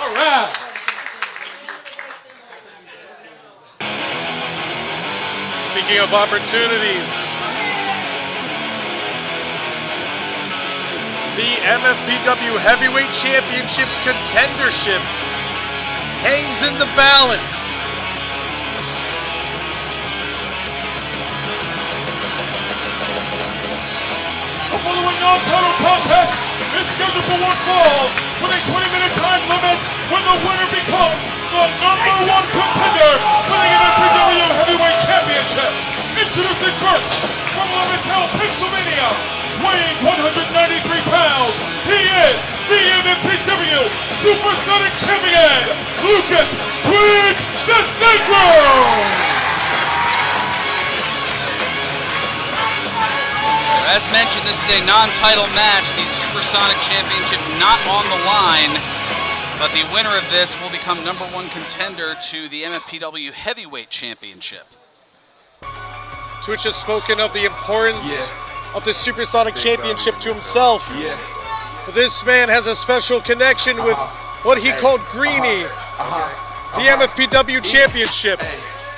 All right. Speaking of opportunities, the MFPW Heavyweight Championship contendership hangs in the balance. The following non-title contest is scheduled for one fall with a 20-minute time limit when the winner becomes the #1 contender for the MFPW Heavyweight Championship. Introducing first, from Levittown, Pennsylvania, weighing 193 pounds, he is the MFPW Supersonic Champion, Lucas Twitch DiSangro! As mentioned, this is a non-title match, the Supersonic Championship not on the line, but the winner of this will become #1 contender to the MFPW Heavyweight Championship. Twitch has spoken of the importance of the Supersonic Championship to himself. This man has a special connection with what he called Greenie, the MFPW Championship.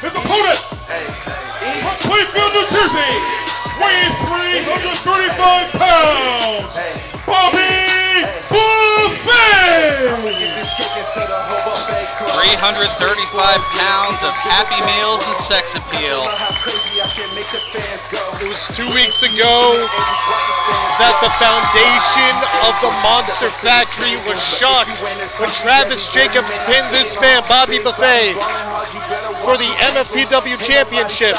His opponent, from Cleveland, New Jersey, weighing 335 pounds, Bobby Buffet! 335 pounds of Happy Meals and sex appeal. It was 2 weeks ago that the foundation of the Monster Factory was shocked when Travis Jacobs pinned this man, Bobby Buffet, for the MFPW Championship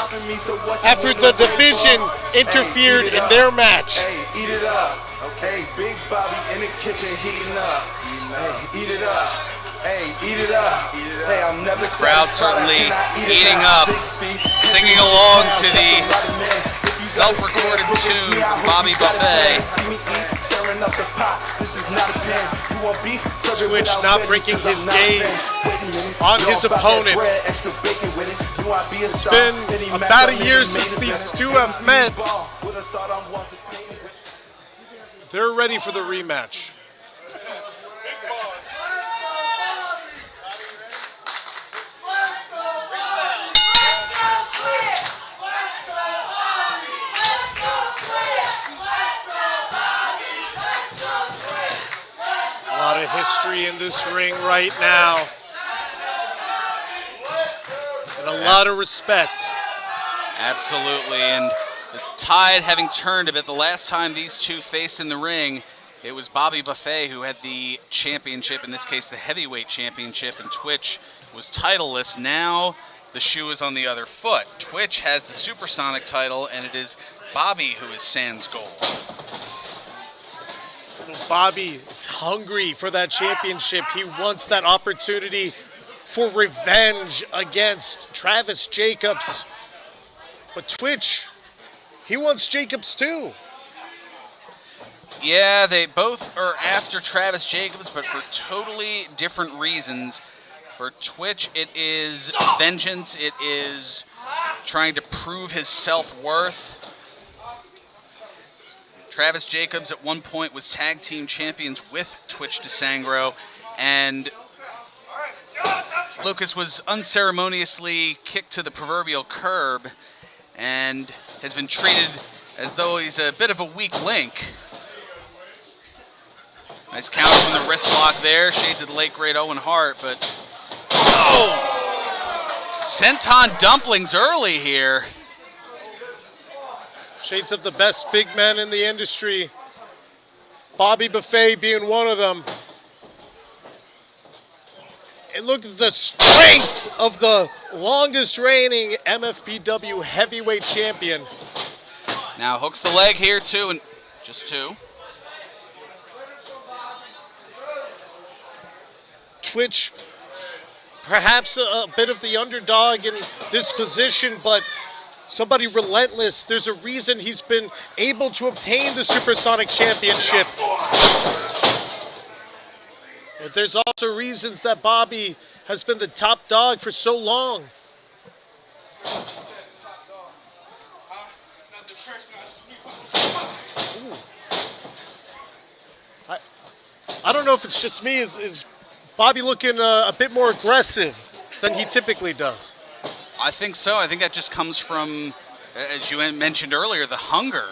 after the division interfered in their match. Hey, eat it up. Hey, Big Bobby in the kitchen heating up. Hey, eat it up. Hey, eat it up. Hey, I'm never The crowd certainly eating up, singing along to the self-recorded tune from Bobby Buffet. Twitch not breaking his gaze on his opponent. It's been about a year since these two have met. They're ready for the rematch. A lot of history in this ring right now. And a lot of respect. Absolutely, and the tide having turned a bit, the last time these two faced in the ring, it was Bobby Buffet who had the championship, in this case the heavyweight championship, and Twitch was titleless. Now the shoe is on the other foot. Twitch has the Supersonic title, and it is Bobby who is sans gold. Bobby is hungry for that championship. He wants that opportunity for revenge against Travis Jacobs. But Twitch, he wants Jacobs too. Yeah, they both are after Travis Jacobs, but for totally different reasons. For Twitch, it is vengeance. It is trying to prove his self-worth. Travis Jacobs at one point was tag team champions with Twitch DiSangro, and Lucas was unceremoniously kicked to the proverbial curb and has been treated as though he's a bit of a weak link. Nice counter from the wrist lock there, shades of the late great Owen Hart, but senton dumplings early here. Shades of the best big men in the industry. Bobby Buffet being one of them. And look at the strength of the longest reigning MFPW heavyweight champion. Now hooks the leg here too, and just two. Twitch, perhaps a bit of the underdog in this position, but somebody relentless. There's a reason he's been able to obtain the Supersonic Championship. But there's also reasons that Bobby has been the top dog for so long. I don't know if it's just me. Is Bobby looking a bit more aggressive than he typically does. I think so. I think that just comes from, as you mentioned earlier, the hunger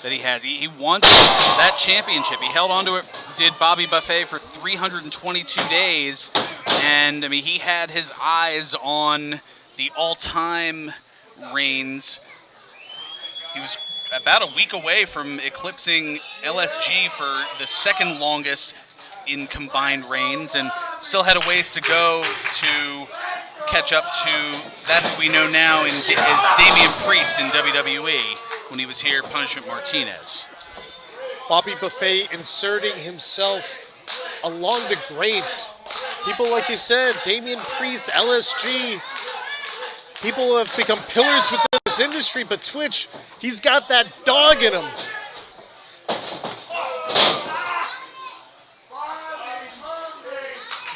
that he has. He wants that championship. He held on to it, did Bobby Buffet for 322 days. And, I mean, he had his eyes on the all-time reigns. He was about a week away from eclipsing LSG for the second longest in combined reigns, and still had a ways to go to catch up to that we know now as Damian Priest in WWE when he was here, Punishment Martinez. Bobby Buffet inserting himself along the greats. People, like you said, Damian Priest, LSG, people have become pillars within this industry, but Twitch, he's got that dog in him.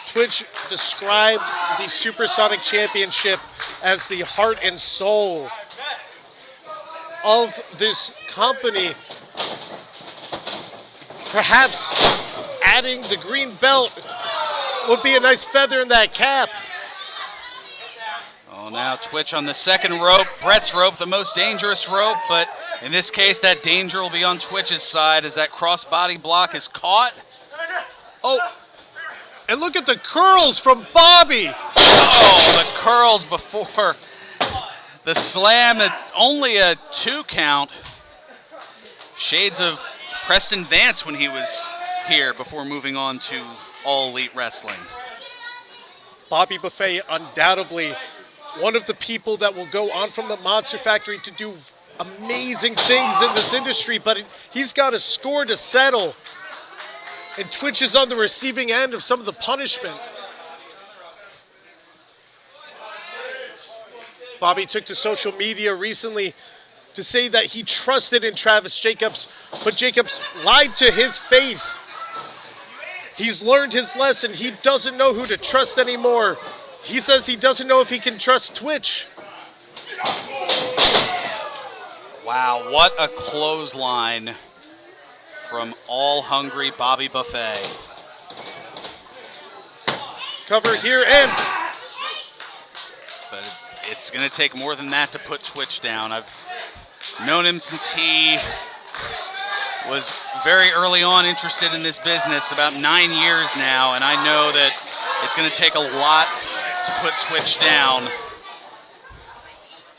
Twitch described the Supersonic Championship as the heart and soul of this company. Perhaps adding the green belt would be a nice feather in that cap. Oh, now Twitch on the second rope. Brett's rope, the most dangerous rope, but in this case, that danger will be on Twitch's side as that crossbody block is caught. Oh, and look at the curls from Bobby. Oh, the curls before the slam, only a 2 count. Shades of Preston Vance when he was here before moving on to All Elite Wrestling. Bobby Buffet, undoubtedly one of the people that will go on from the Monster Factory to do amazing things in this industry, but he's got a score to settle. And Twitch is on the receiving end of some of the punishment. Bobby took to social media recently to say that he trusted in Travis Jacobs, but Jacobs lied to his face. He's learned his lesson. He doesn't know who to trust anymore. He says he doesn't know if he can trust Twitch. Wow, what a clothesline from all hungry Bobby Buffet. Cover here and... But it's going to take more than that to put Twitch down. I've known him since he was very early on interested in this business, about 9 years now, and I know that it's going to take a lot to put Twitch down.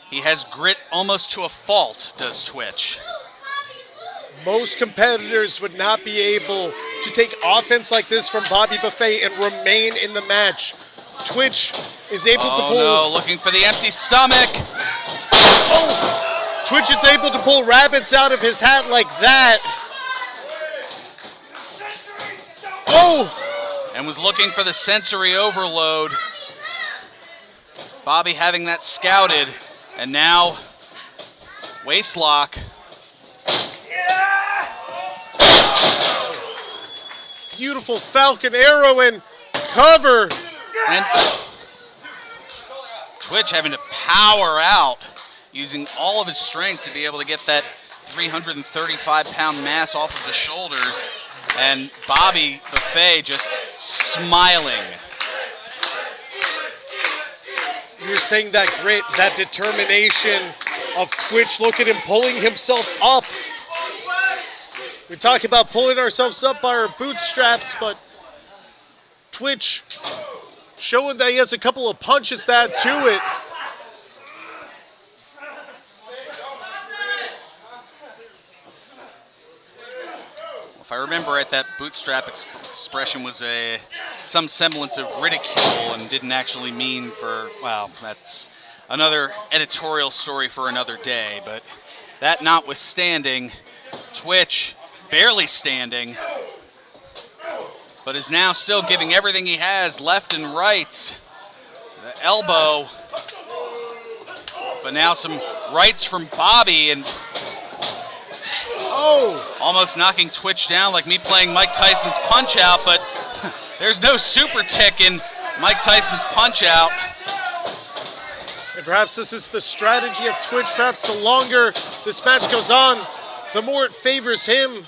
He has grit almost to a fault, does Twitch. Most competitors would not be able to take offense like this from Bobby Buffet and remain in the match. Twitch is able to pull... Oh no, looking for the empty stomach. Oh! Twitch is able to pull rabbits out of his hat like that. Oh! And was looking for the sensory overload. Bobby having that scouted. And now, waist lock. Beautiful Falcon Arrow and cover. And Twitch having to power out, using all of his strength to be able to get that 335-pound mass off of the shoulders. And Bobby Buffet just smiling. You're saying that grit, that determination of Twitch. Look at him pulling himself up. We talk about pulling ourselves up by our bootstraps, but Twitch showing that he has a couple of punches to add to it. If I remember right, that bootstrap expression was some semblance of ridicule and didn't actually mean for, well, that's another editorial story for another day. But that notwithstanding, Twitch barely standing, but is now still giving everything he has left and right. The elbow, but now some rights from Bobby and almost knocking Twitch down like me playing Mike Tyson's Punch Out, but there's no super tick in Mike Tyson's Punch Out. And perhaps this is the strategy of Twitch. Perhaps the longer this match goes on, the more it favors him.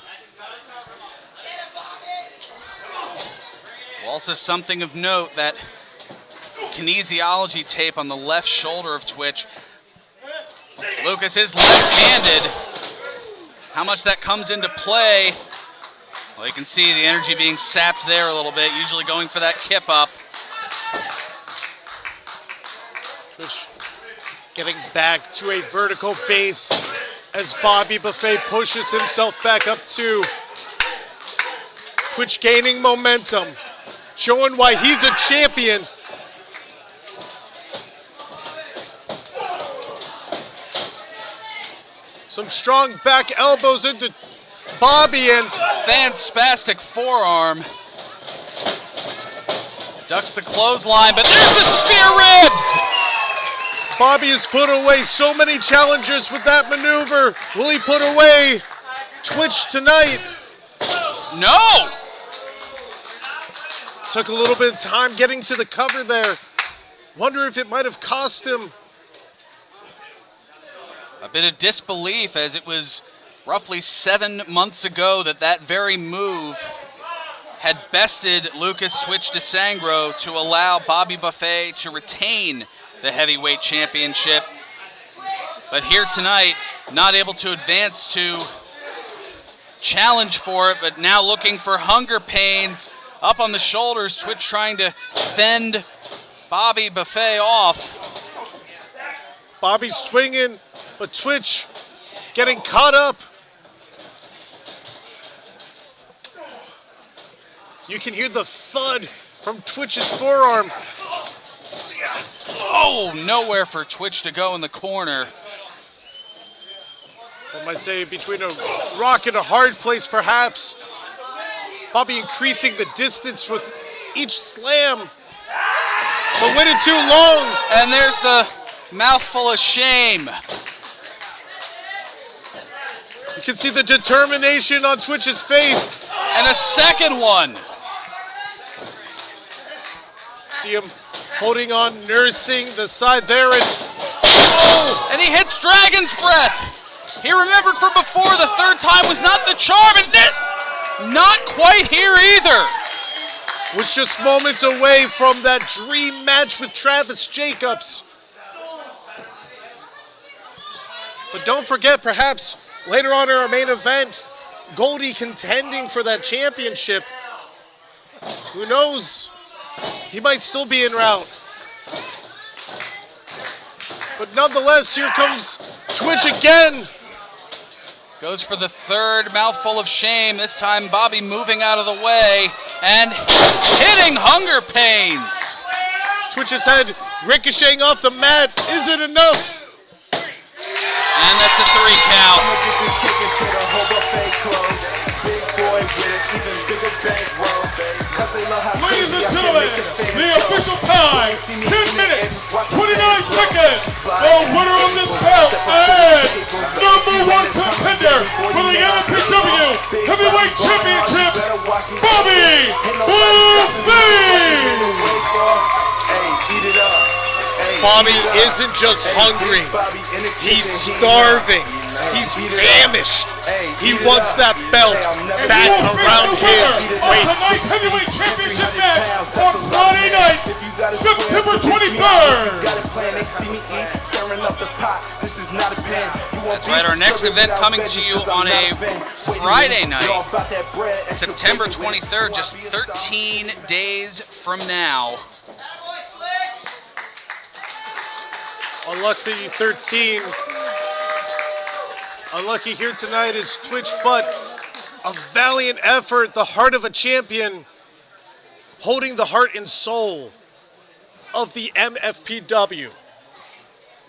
Well, Also something of note, that kinesiology tape on the left shoulder of Twitch. Lucas is left-handed. How much that comes into play? Well, you can see the energy being sapped there a little bit, usually going for that kip up. Twitch getting back to a vertical base as Bobby Buffet pushes himself back up too. Twitch gaining momentum, showing why he's a champion. Some strong back elbows into Bobby and Fantastic forearm. Ducks the clothesline, but there's the spear ribs! Bobby has put away so many challengers with that maneuver. Will he put away Twitch tonight? No! Took a little bit of time getting to the cover there. Wonder if it might have cost him. A bit of disbelief, as it was roughly 7 months ago that very move had bested Lucas Twitch DiSangro to allow Bobby Buffet to retain the heavyweight championship. But here tonight, not able to advance to challenge for it, but now looking for hunger pains up on the shoulders. Twitch trying to fend Bobby Buffet off. Bobby swinging, but Twitch getting caught up. You can hear the thud from Twitch's forearm. Oh, nowhere for Twitch to go in the corner. I might say between a rock and a hard place, perhaps. Bobby increasing the distance with each slam, but waited too long. And there's the mouthful of shame. You can see the determination on Twitch's face. And a second one. See him holding on, nursing the side there, and oh! And he hits Dragon's Breath. He remembered from before, the third time was not the charm, and then not quite here either. Was just moments away from that dream match with Travis Jacobs. But don't forget, perhaps later on in our main event, Goldie contending for that championship. Who knows? He might still be en route. But nonetheless, here comes Twitch again. Goes for the third mouthful of shame. This time Bobby moving out of the way and hitting Hunger Pains. Twitch's head ricocheting off the mat. Is it enough? And that's a 3 count. I'ma get this kick into the whole buffet close. Big boy with an even bigger bankroll. Cause they love how Ladies crazy and I can gentlemen, make the fans the go. official time, See me 10 eating minutes, edges, watch the 29 fans go. seconds. Slide The in winner of the this face, bout step up to the and table. #1 contender for the NFPW Heavyweight Championship, Bobby Buffet! Bobby isn't just hungry. He's starving. He's famished. He wants that belt back around his waist. Tonight's heavyweight championship match on Friday night, September 23rd. That's right, our next event coming to you on a Friday night, September 23rd, just 13 days from now. Unlucky 13. Unlucky here tonight is Twitch, but a valiant effort, the heart of a champion, holding the heart and soul of the MFPW.